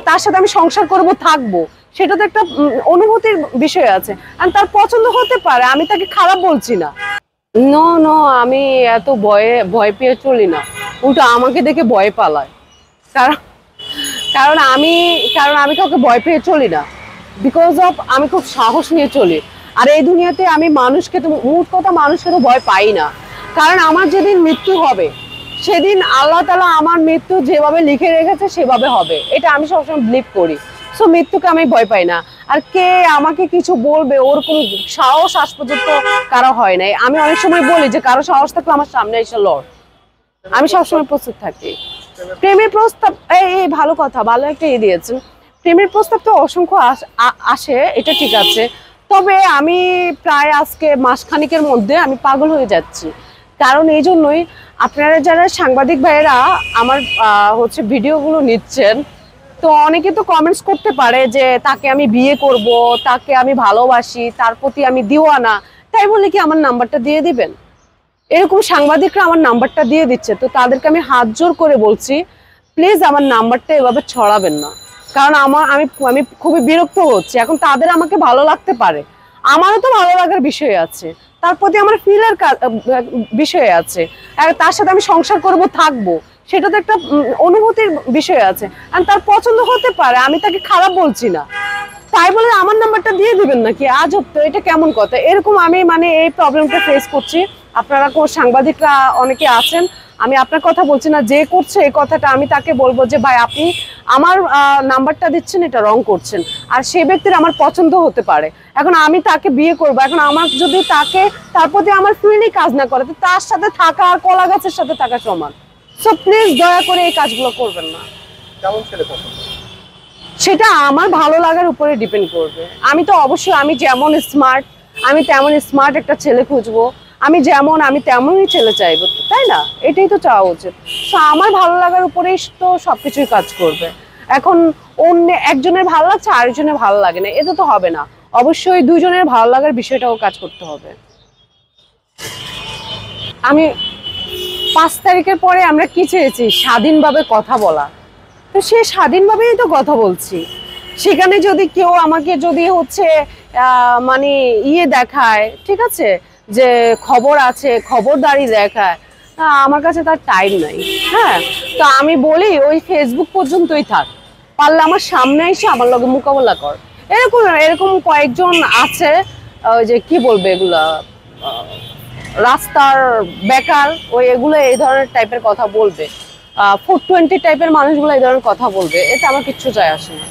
তার সাথে আমি সংসার করব, থাকবো, সেটা তো একটা অনুভূতির বিষয় আছে। আর তার পছন্দ হতে পারে, আমি তাকে খারাপ বলছি না। নো নো, আমি এত ভয় পেয়ে চলি না, উল্টো আমাকে দেখে ভয় পালায়। কারণ কারণ আমি কাউকে ভয় পেয়ে চলি না, বিকজ অফ আমি খুব সাহস নিয়ে চলি। আর এই দুনিয়াতে আমি মানুষকে তো, মোট কথা মানুষকে তো ভয় পাই না। কারণ আমার যেদিন মৃত্যু হবে সেদিন আল্লাহ তাআলা আমার মৃত্যু যেভাবে লিখে রেখেছে সেভাবে হবে, এটা আমি সবসময় বিলিভ করি। সো মৃত্যুকে আমি ভয় পাই না। আর কে আমাকে কিছু বলবে ওরকম সাহস আজ পর্যন্ত কারো হয় নাই। আমি অনেক সময় বলি যে কারো সাহস থাকলে আমার সামনে এসে লড়, আমি সবসময় প্রস্তুত থাকি। প্রেমের প্রস্তাব, এই ভালো কথা, ভালো একটা দিয়েছেন। প্রেমের প্রস্তাব তো অসংখ্য আসে, এটা ঠিক আছে। তবে আমি প্রায় আজকে মাসখানিকের মধ্যে আমি পাগল হয়ে যাচ্ছি। কারণ এই জন্যই, আপনারা যারা সাংবাদিক ভাইয়েরা আমার হচ্ছে ভিডিওগুলো নিচ্ছেন, তো অনেকে তো কমেন্টস করতে পারে যে তাকে আমি বিয়ে করব, তাকে আমি ভালোবাসি, তার প্রতি আমি দিওয়ানা, তাই বলে কি আমার নাম্বারটা দিয়ে দিবেন? এরকম সাংবাদিকরা আমার নাম্বারটা দিয়ে দিচ্ছে, তো তাদেরকে আমি হাত জোর করে বলছি প্লিজ আমার নাম্বারটা এভাবে ছড়াবেন না। কারণ আমি খুবই বিরক্ত হচ্ছি। এখন তাদের আমাকে ভালো লাগতে পারে, আমারও তো ভালো লাগার বিষয় আছে, তার প্রতি আমার ফিলের বিষয় আছে। তার সাথে আমি সংসার করব, থাকবো, সেটা তো একটা অনুভূতির বিষয় আছে। আর তার পছন্দ হতে পারে, আমি তাকে খারাপ বলছি না, তাই বলে আমার নাম্বারটা দিয়ে দিবেন নাকি? আজব তো, এটা কেমন কথা? এরকম আমি এই প্রবলেমটা ফেস করছি। আপনারা কোন সাংবাদিকরা অনেকে আছেন, আমি আপনার কথা বলছি না, যে করছে এই কথাটা আমি তাকে বলবো যে ভাই আপনি আমার নাম্বারটা দিচ্ছেন, এটা রং করছেন। আর সেই ব্যক্তির আমার পছন্দ হতে পারে, এখন আমি তাকে বিয়ে করব, এখন আমার যদি তার প্রতি আমার ফিলই কাজ না করে, তো তার সাথে থাকা আর কলা গাছের সাথে থাকা সমান। সো প্লিজ দয়া করে এই কাজগুলো করবেন না। কেমন ছেলে পছন্দ? সেটা আমার ভালো লাগার উপরে ডিপেন্ড করবে। আমি তো অবশ্যই, আমি যেমন স্মার্ট আমি তেমন স্মার্ট একটা ছেলে খুঁজবো, আমি তেমনই ছেলে চাইবো, তাই না? এটাই তো চাওয়া উচিত। তো আমার ভালো লাগার উপরেই তো সবকিছুই কাজ করবে। এখন অন্য একজনের ভালো লাগছে আরেকজনের ভালো লাগে না, এটা তো হবে না। অবশ্যই দুজনের ভালো লাগার বিষয়টাও কাজ করতে হবে। আমি 5 তারিখের পরে আমরা কি চেয়েছি? স্বাধীনভাবে কথা বলা। তো সে স্বাধীনভাবেই তো কথা বলছি। সেখানে যদি কেউ আমাকে যদি হচ্ছে মানে দেখায়, ঠিক আছে, যে খবর আছে, খবরদারি দেখায়, আমার কাছে তার টাইম নাই। হ্যাঁ, তো আমি বলি ওই ফেসবুক পর্যন্তই থাক, পারলে আমার সামনে এসে আমার লগে মোকাবেলা কর। এরকম কয়েকজন আছে, ওই যে কি বলবে এগুলা, রাস্তার বেকার, এগুলো এই ধরনের টাইপের কথা বলবে, 420 টাইপের মানুষগুলো এই ধরনের কথা বলবে, এতে আমার কিচ্ছু যায় আসে না।